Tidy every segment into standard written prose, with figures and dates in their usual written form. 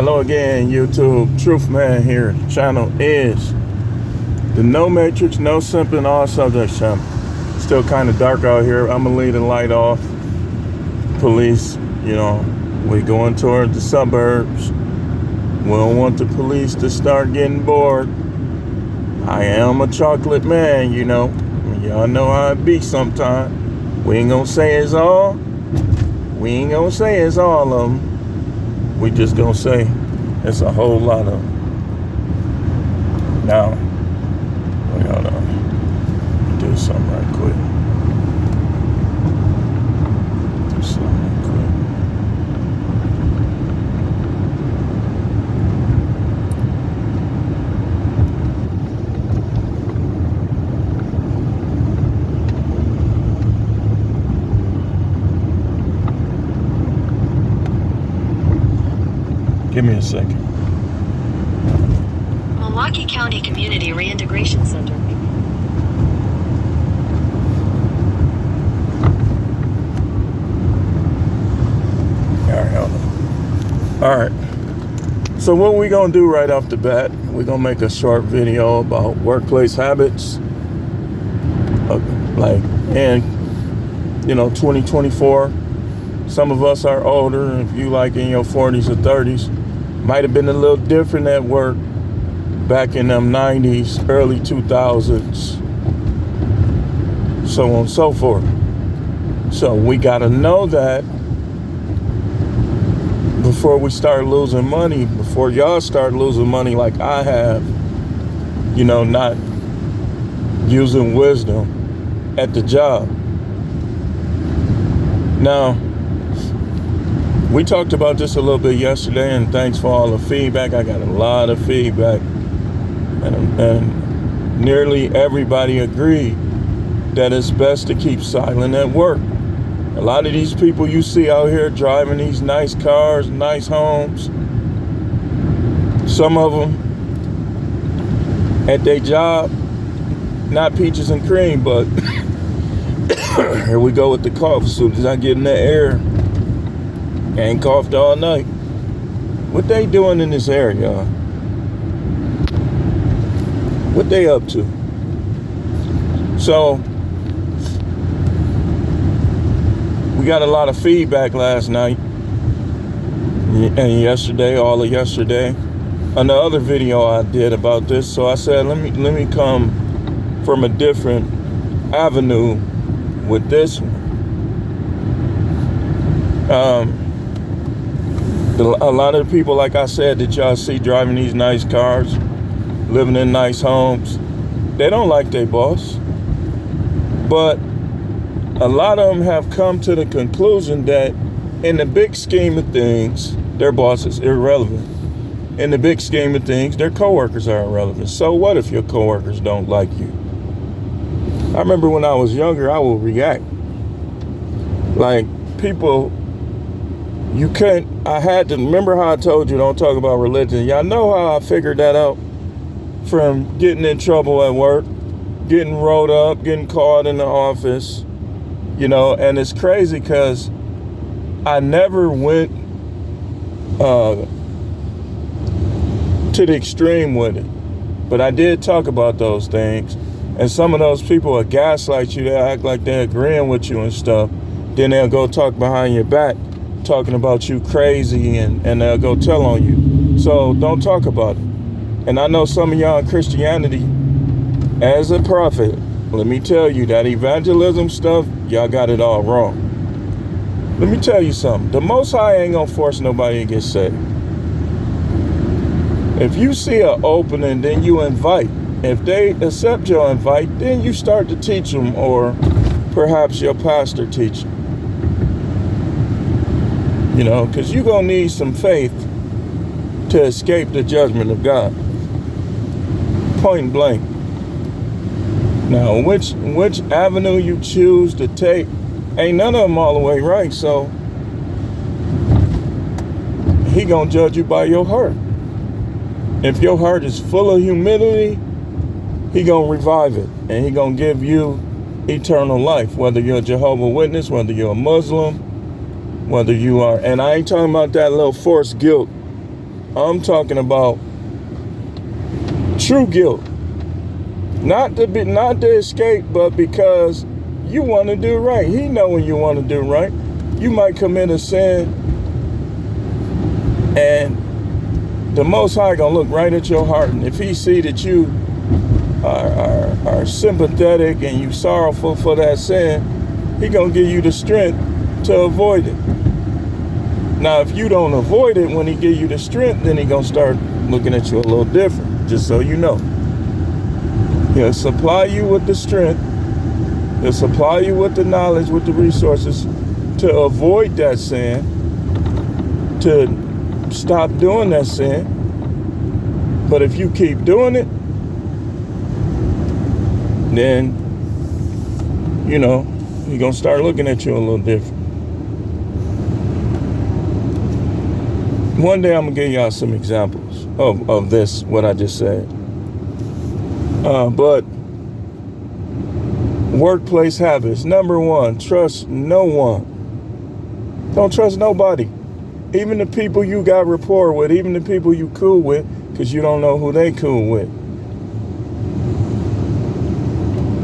Hello again, YouTube. Truth Man here. The channel is the No Matrix, No Simping, All Subjects channel. Still kind of dark out here. I'm going to leave the light off. Police, we going toward the suburbs. We don't want the police to start getting bored. I am a chocolate man, Y'all know how it be sometime. We ain't going to say it's all. We ain't going to say it's all of them. We just gonna say it's a whole lot of them. Now, we gotta do something right quick. Give me a second. Milwaukee County Community Reintegration Center. All right. So what we gonna do right off the bat? We're gonna make a short video about workplace habits. 2024. Some of us are older. If you like in your 40s or 30s, might have been a little different at work back in them 90s, early 2000s, so on and so forth. So we got to know that before we start losing money, before y'all start losing money like I have, not using wisdom at the job. Now, we talked about this a little bit yesterday, and thanks for all the feedback. I got a lot of feedback, and nearly everybody agreed that it's best to keep silent at work. A lot of these people you see out here driving these nice cars, nice homes, some of them at their job, not peaches and cream, but here we go with the cough. As soon as I get in the air, ain't coughed all night. What they doing in this area? What they up to? So, we got a lot of feedback last night and yesterday, all of yesterday, on the other video I did about this. So I said, let me come from a different avenue with this one. A lot of the people, like I said, that y'all see driving these nice cars, living in nice homes, they don't like their boss. But a lot of them have come to the conclusion that in the big scheme of things, their boss is irrelevant. In the big scheme of things, their coworkers are irrelevant. So what if your coworkers don't like you? I remember when I was younger, I would react. Like, people... I had to remember how I told you don't talk about religion. Y'all know how I figured that out from getting in trouble at work, getting rolled up, getting caught in the office, and it's crazy because I never went to the extreme with it, but I did talk about those things, and some of those people will gaslight you. They act like they're agreeing with you and stuff, then they'll go talk behind your back, talking about you crazy, and they'll go tell on you. So don't talk about it. And I know some of y'all in Christianity, as a prophet, let me tell you that evangelism stuff, y'all got it all wrong. Let me tell you something. The Most High ain't gonna force nobody to get saved. If you see an opening, then you invite. If they accept your invite, then you start to teach them, or perhaps your pastor teach them. Because you're going to need some faith to escape the judgment of God. Point blank. Now, which avenue you choose to take, ain't none of them all the way right. So, he going to judge you by your heart. If your heart is full of humility, he going to revive it. And he going to give you eternal life. Whether you're a Jehovah's Witness, whether you're a Muslim, whether you are, and I ain't talking about that little forced guilt I'm talking about true guilt. Not to escape, but because you want to do right. He know when you want to do right. You might commit a sin, and the Most High gonna look right at your heart, and if He see that you are sympathetic and you sorrowful for that sin, He gonna give you the strength to avoid it. Now, if you don't avoid it when He give you the strength, then He gonna start looking at you a little different. Just so you know, He'll supply you with the strength. He'll supply you with the knowledge, with the resources to avoid that sin, to stop doing that sin. But if you keep doing it, then, you know, He's going to start looking at you a little different. One day I'm going to give y'all some examples of this, what I just said. But workplace habits. Number one, trust no one. Don't trust nobody. Even the people you got rapport with, even the people you cool with, because you don't know who they cool with.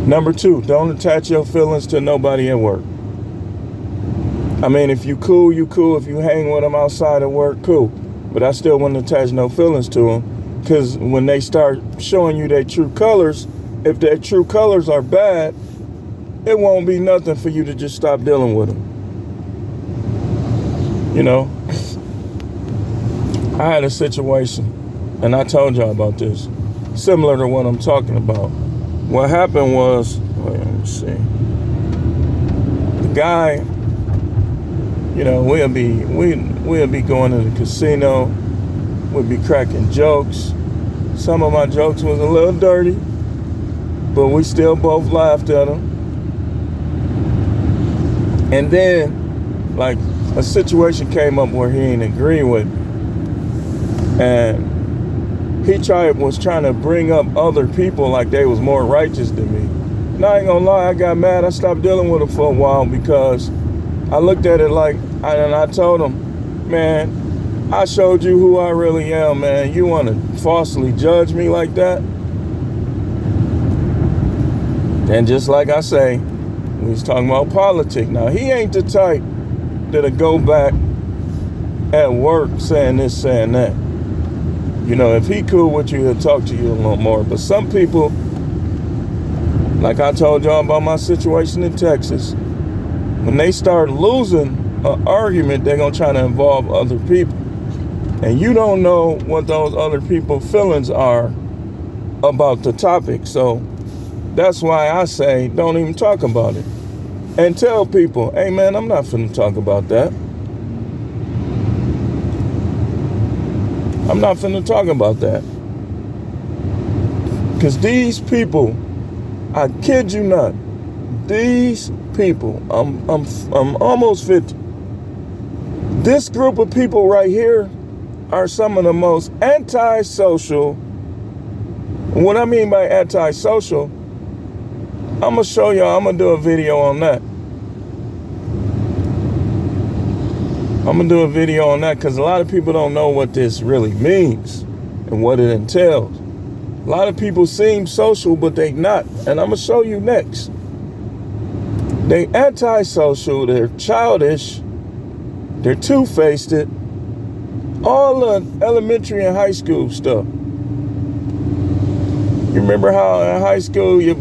Number two, don't attach your feelings to nobody at work. I mean, if you cool, you cool. If you hang with them outside of work, cool. But I still wouldn't attach no feelings to them, because when they start showing you their true colors, if their true colors are bad, it won't be nothing for you to just stop dealing with them. You know, I had a situation, and I told y'all about this, similar to what I'm talking about. What happened was, let me see. The guy, you know, we'll be going to the casino. We'll be cracking jokes. Some of my jokes was a little dirty, but we still both laughed at them. And then, like, a situation came up where he didn't agree with me. And he was trying to bring up other people like they was more righteous than me. And I ain't gonna lie, I got mad. I stopped dealing with him for a while because I looked at it like, and I told him, man, I showed you who I really am, man. You want to falsely judge me like that? And just like I say, we was talking about politics. Now, he ain't the type that'll go back at work saying this, saying that. You know, if he cool with you, he'll talk to you a little more. But some people, like I told y'all about my situation in Texas, when they start losing an argument, they're going to try to involve other people. And you don't know what those other people's feelings are about the topic. So that's why I say don't even talk about it. And tell people, hey, man, I'm not finna talk about that. I'm not finna talk about that. Because these people, I kid you not, these people, I'm almost 50. This group of people right here are some of the most antisocial. What I mean by antisocial, I'm going to show y'all, I'm going to do a video on that. I'm going to do a video on that because a lot of people don't know what this really means and what it entails. A lot of people seem social, but they not. And I'm going to show you next. They antisocial, they're childish, they're two-faced, all the elementary and high school stuff. You remember how in high school your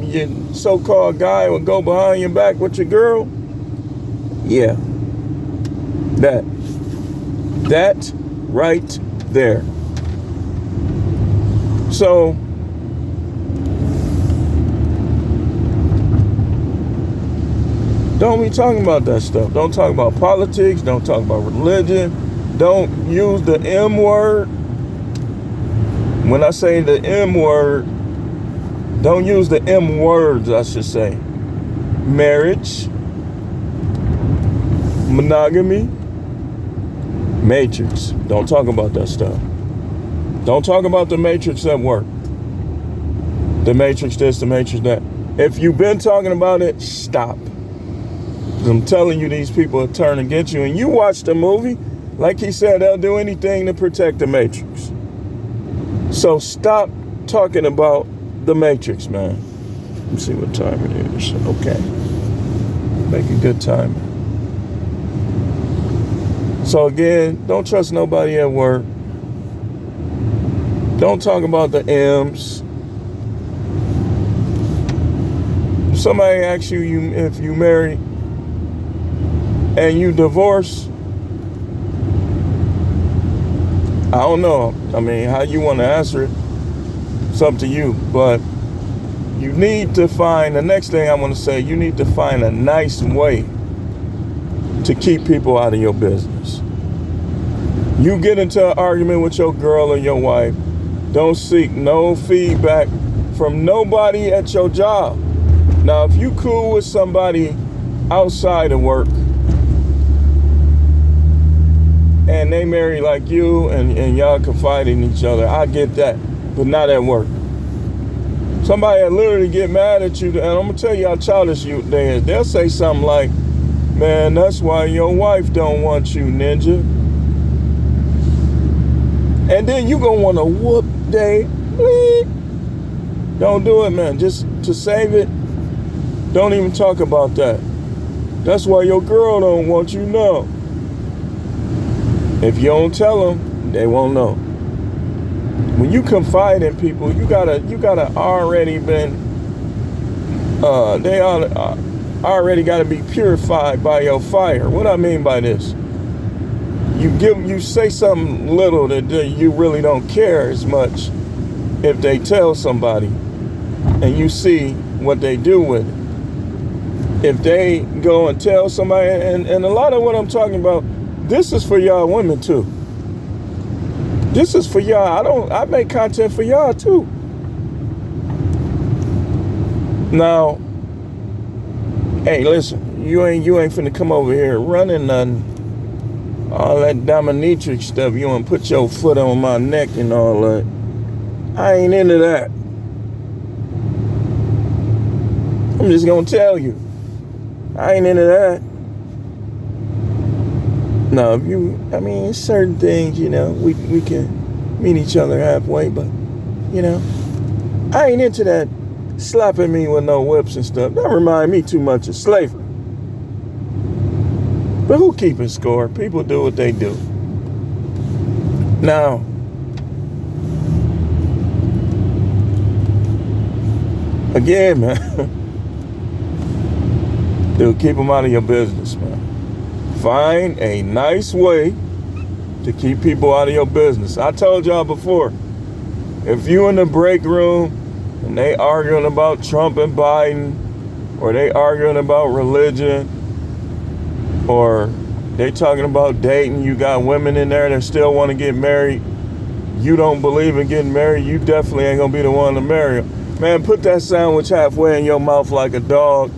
so-called guy would go behind your back with your girl? Yeah. That right there. So don't be talking about that stuff. Don't talk about politics. Don't talk about religion. Don't use the M word. When I say the M word, don't use the M words, I should say. Marriage, monogamy, matrix. Don't talk about that stuff. Don't talk about the matrix at work. The matrix this, the matrix that. If you've been talking about it, stop. I'm telling you, these people will turn against you. And you watch the movie, like he said, they'll do anything to protect the matrix. So stop talking about the Matrix, man. Let me see what time it is. Okay. Make a good time. So again, don't trust nobody at work. Don't talk about the M's. If somebody asks you if you married and you divorce, I don't know. I mean, how you want to answer it, it's up to you. But you need to find, the next thing I want to say, you need to find a nice way to keep people out of your business. You get into an argument with your girl or your wife, don't seek no feedback from nobody at your job. Now, if you cool with somebody outside of work and they marry like you and y'all confide in each other, I get that, but not at work. Somebody that literally get mad at you, and I'm gonna tell you how childish they is. They'll say something like, man, that's why your wife don't want you, ninja. And then you gonna wanna whoop they. Don't do it, man. Just to save it, don't even talk about that. That's why your girl don't want you, no. If you don't tell them, they won't know. When you confide in people, you gotta already been, they already gotta be purified by your fire. What I mean by this, you say something little that you really don't care as much if they tell somebody, and you see what they do with it. If they go and tell somebody, and a lot of what I'm talking about, this is for y'all women too. This is for y'all. I make content for y'all too. Now, hey, listen, you ain't finna come over here running nothing. All that dominatrix stuff, you wanna put your foot on my neck and all that. I ain't into that. I'm just gonna tell you, I ain't into that. No, certain things, we can meet each other halfway, but, I ain't into that slapping me with no whips and stuff. That remind me too much of slavery. But who keeping score? People do what they do. Now, again, man, dude, keep them out of your business, man. Find a nice way to keep people out of your business. I told y'all before, if you in the break room and they arguing about Trump and Biden, or they arguing about religion, or they talking about dating, you got women in there that still want to get married, you don't believe in getting married, you definitely ain't gonna be the one to marry them. Man, put that sandwich halfway in your mouth like a dog.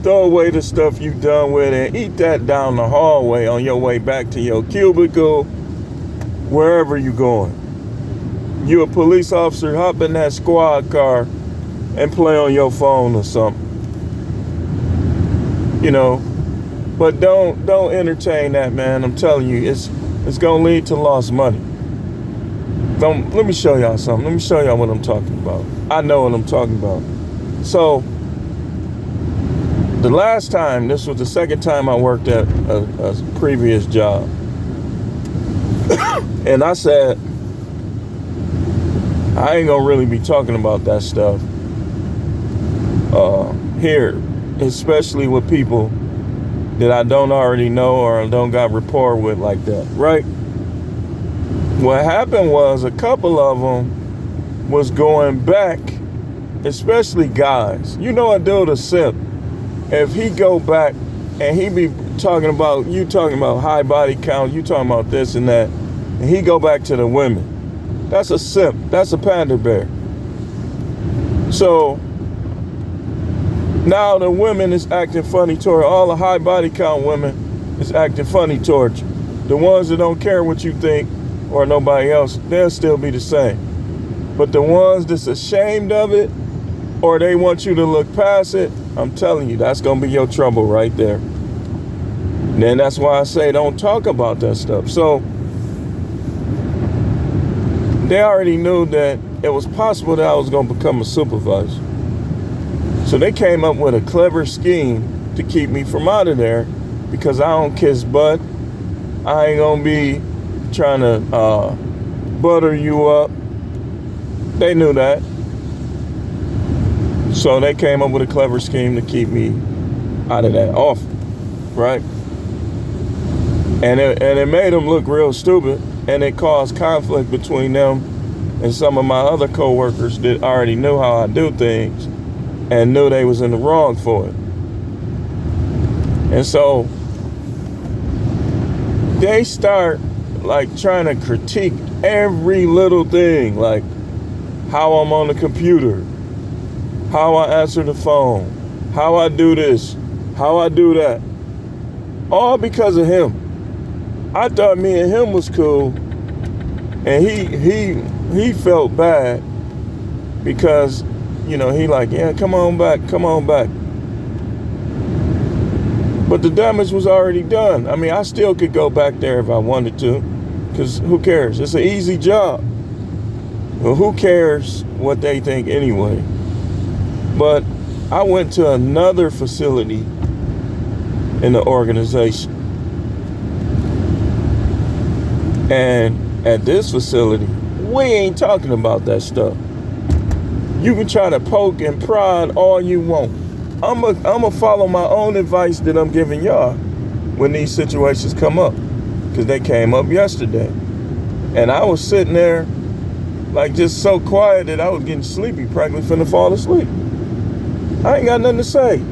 Throw away the stuff you done with and eat that down the hallway on your way back to your cubicle, wherever you going. You a police officer, hop in that squad car and play on your phone or something. But don't entertain that, man. I'm telling you, it's gonna lead to lost money. Let me show y'all something. Let me show y'all what I'm talking about. I know what I'm talking about. So, the last time, this was the second time I worked at a previous job. And I said, I ain't gonna really be talking about that stuff here, especially with people that I don't already know or don't got rapport with like that, right? What happened was a couple of them was going back, especially guys. You know a dude a simp. If he go back and he be talking about high body count, you talking about this and that, and he go back to the women, that's a simp. That's a panda bear. So now the women is acting funny toward all the high body count women is acting funny towards you. The ones that don't care what you think or nobody else, they'll still be the same. But the ones that's ashamed of it or they want you to look past it, I'm telling you, that's going to be your trouble right there. Then that's why I say don't talk about that stuff. So they already knew that it was possible that I was going to become a supervisor. So they came up with a clever scheme to keep me from out of there because I don't kiss butt. I ain't going to be trying to butter you up. They knew that. So they came up with a clever scheme to keep me out of that office, right? And it made them look real stupid, and it caused conflict between them and some of my other coworkers that already knew how I do things and knew they was in the wrong for it. And so they start like trying to critique every little thing, like how I'm on the computer, how I answer the phone, how I do this, how I do that. All because of him. I thought me and him was cool, and he felt bad because, you know, he like, yeah, come on back. But the damage was already done. I mean, I still could go back there if I wanted to, because who cares? It's an easy job. Well, who cares what they think anyway? But I went to another facility in the organization. And at this facility, we ain't talking about that stuff. You can try to poke and prod all you want. I'm a follow my own advice that I'm giving y'all when these situations come up, because they came up yesterday. And I was sitting there like just so quiet that I was getting sleepy, practically finna fall asleep. I ain't got nothing to say.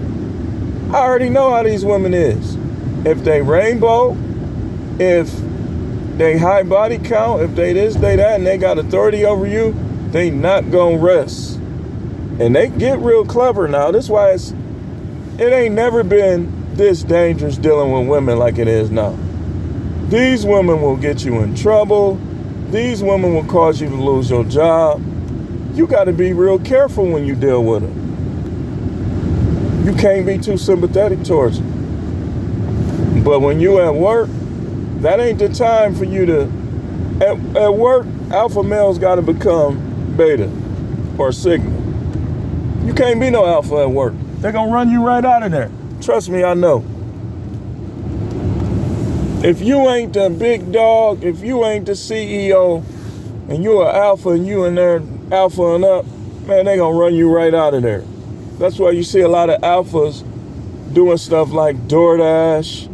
I already know how these women is. If they rainbow, if they high body count, if they this, they that, and they got authority over you, they not gonna rest. And they get real clever now. That's why it ain't never been this dangerous dealing with women like it is now. These women will get you in trouble. These women will cause you to lose your job. You got to be real careful when you deal with them. You can't be too sympathetic towards them. But when you at work, that ain't the time for you to... At work, alpha males got to become beta or sigma. You can't be no alpha at work. They're going to run you right out of there. Trust me, I know. If you ain't the big dog, if you ain't the CEO, and you are alpha and you in there alpha and up, man, they going to run you right out of there. That's why you see a lot of alphas doing stuff like DoorDash,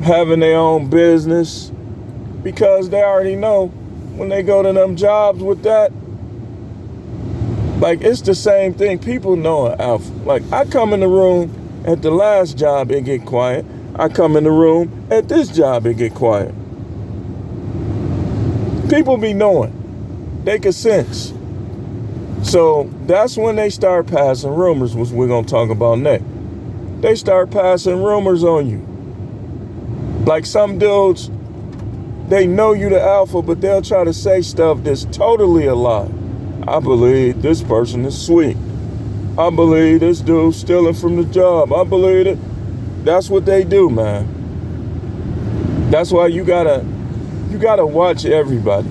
having their own business, because they already know when they go to them jobs with that, like, it's the same thing. People know an alpha. Like, I come in the room at the last job, it get quiet. I come in the room at this job, it get quiet. People be knowing. They can sense. So that's when they start passing rumors, which we're going to talk about next. They start passing rumors on you. Like some dudes, they know you the alpha, but they'll try to say stuff that's totally a lie. I believe this person is sweet. I believe this dude's stealing from the job. I believe it. That's what they do, man. That's why you gotta watch everybody.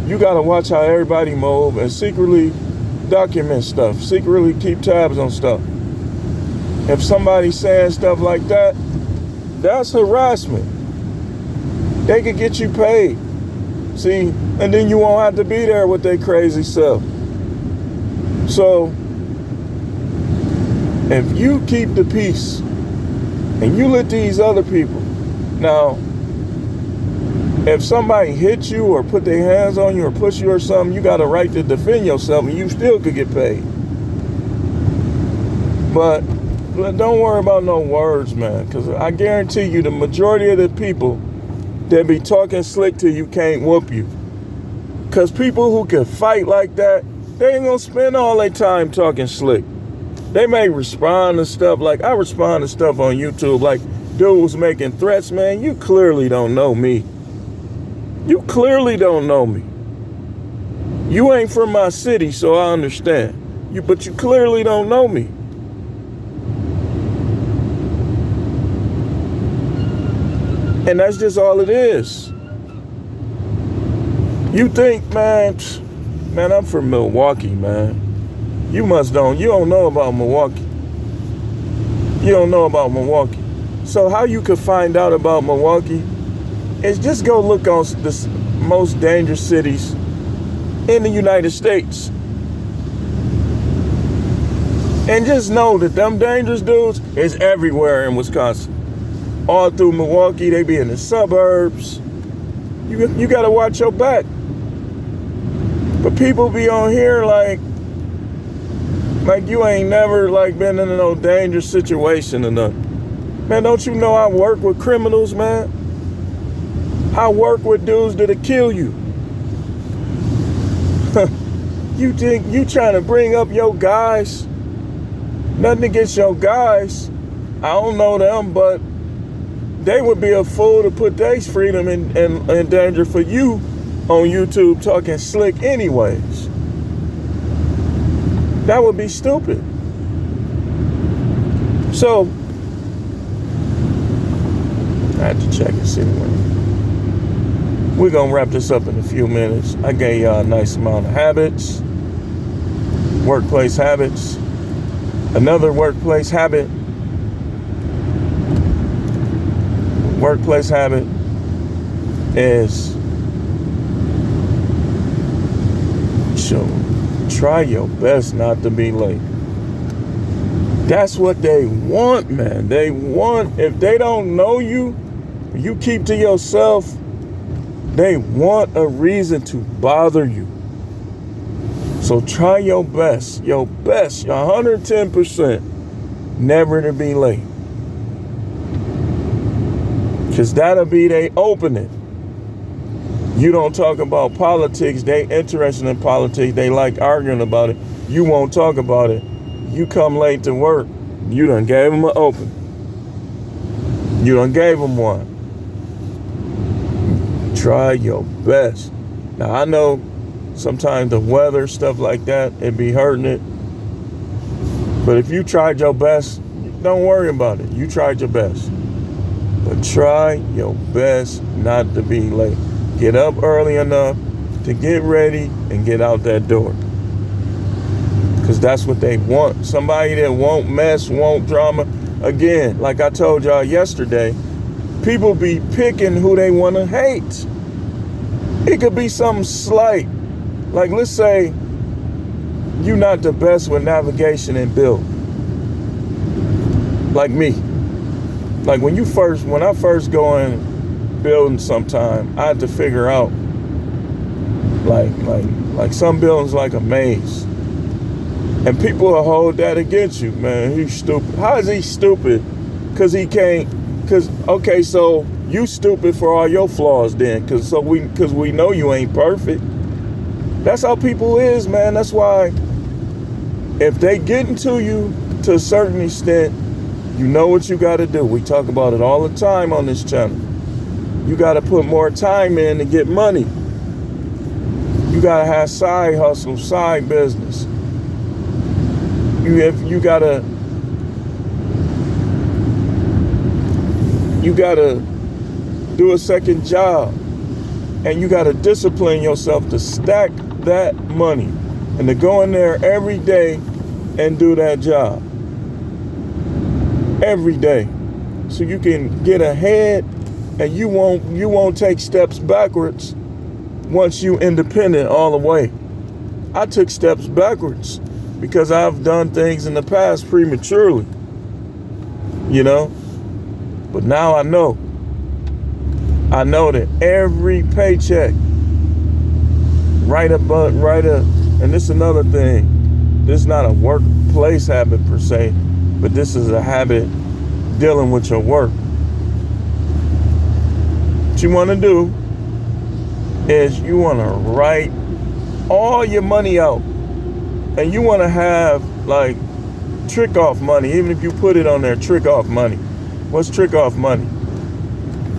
You gotta watch how everybody move and secretly document stuff. Secretly keep tabs on stuff. If somebody's saying stuff like that, that's harassment. They could get you paid. See, and then you won't have to be there with their crazy self. So, if you keep the peace and you let these other people, now, if somebody hits you or put their hands on you or push you or something, you got a right to defend yourself and you still could get paid. But don't worry about no words, man, because I guarantee you the majority of the people that be talking slick to you can't whoop you. Because people who can fight like that, they ain't going to spend all their time talking slick. They may respond to stuff like, I respond to stuff on YouTube like, dude was making threats, man. You clearly don't know me. You clearly don't know me. You ain't from my city, so I understand. But you clearly don't know me. And that's just all it is. You think, man, I'm from Milwaukee, man. You don't know about Milwaukee. You don't know about Milwaukee. So how you could find out about Milwaukee is just go look on the most dangerous cities in the United States. And just know that them dangerous dudes is everywhere in Wisconsin. All through Milwaukee, they be in the suburbs. You gotta watch your back. But people be on here like you ain't never like been in no dangerous situation or nothing. Man, don't you know I work with criminals, man? I work with dudes that'll kill you. You think you trying to bring up your guys? Nothing against your guys. I don't know them, but they would be a fool to put their freedom in danger for you on YouTube talking slick anyways. That would be stupid. So, I had to check and see when. We're going to wrap this up in a few minutes. I gave y'all a nice amount of habits, workplace habits. Another workplace habit is try your best not to be late. That's what they want, man. They want, if they don't know you, you keep to yourself, they want a reason to bother you. So try your best, 110%, never to be late. Because that'll be they opening. You don't talk about politics, they interested in politics, they like arguing about it. You won't talk about it. You come late to work, you done gave them an open. You done gave them one. Try your best. Now I know sometimes the weather, stuff like that, it be hurting it. But if you tried your best, don't worry about it. You tried your best. But try your best not to be late. Get up early enough to get ready and get out that door. Because that's what they want. Somebody that won't mess, won't drama. Again, like I told y'all yesterday, people be picking who they want to hate. It could be something slight. Like, let's say you're not the best with navigation and build. Like me. Like when I first go in building sometime, I had to figure out like some buildings like a maze. And people will hold that against you, man. He's stupid. How is he stupid? Because okay, so you stupid for all your flaws then. Because we know you ain't perfect. That's how people is, man. That's why if they get into you to a certain extent, you know what you got to do. We talk about it all the time on this channel. You got to put more time in to get money. You got to have side hustle, side business. You got to do a second job. And you got to discipline yourself to stack that money and to go in there every day and do that job. Every day. So you can get ahead and you won't take steps backwards once you independent all the way. I took steps backwards because I've done things in the past prematurely. You know? But now I know that every paycheck, and this is another thing, this is not a workplace habit per se, but this is a habit dealing with your work. What you want to do is you want to write all your money out, and you want to have like trick off money, even if you put it on there, trick off money. What's trick off money?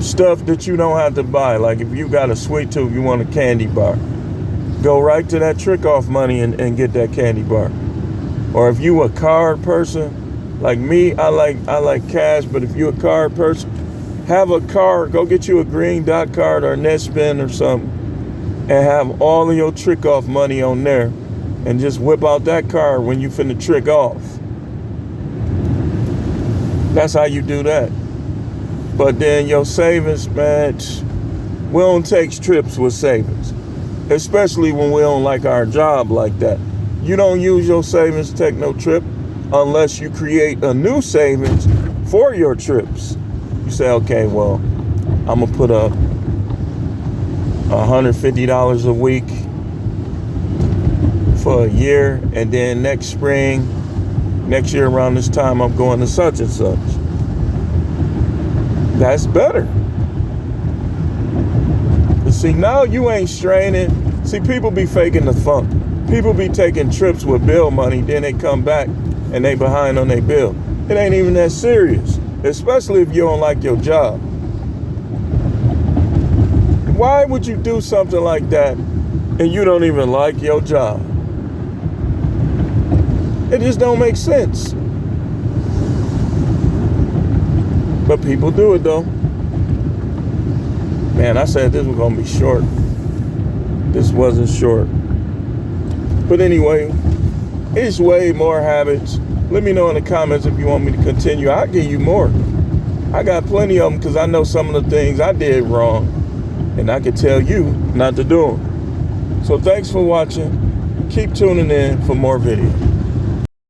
Stuff that you don't have to buy. Like if you got a sweet tooth, you want a candy bar, go right to that trick off money and get that candy bar. Or if you a card person, like me, I like cash, but if you a card person, have a card, go get you a Green Dot card or a NetSpend or something, and have all of your trick off money on there and just whip out that card when you finna trick off. That's how you do that. But then your savings, man, we don't take trips with savings, especially when we don't like our job like that. You don't use your savings to take no trip unless you create a new savings for your trips. You say, okay, well, I'm gonna put up $150 a week for a year, and then next year around this time, I'm going to such and such. That's better. But see, now you ain't straining. See, people be faking the funk. People be taking trips with bill money, then they come back and they behind on their bill. It ain't even that serious, especially if you don't like your job. Why would you do something like that and you don't even like your job? It just don't make sense. But people do it though. Man, I said this was gonna be short. This wasn't short. But anyway, it's way more habits. Let me know in the comments if you want me to continue. I'll give you more. I got plenty of them because I know some of the things I did wrong. And I can tell you not to do them. So thanks for watching. Keep tuning in for more videos.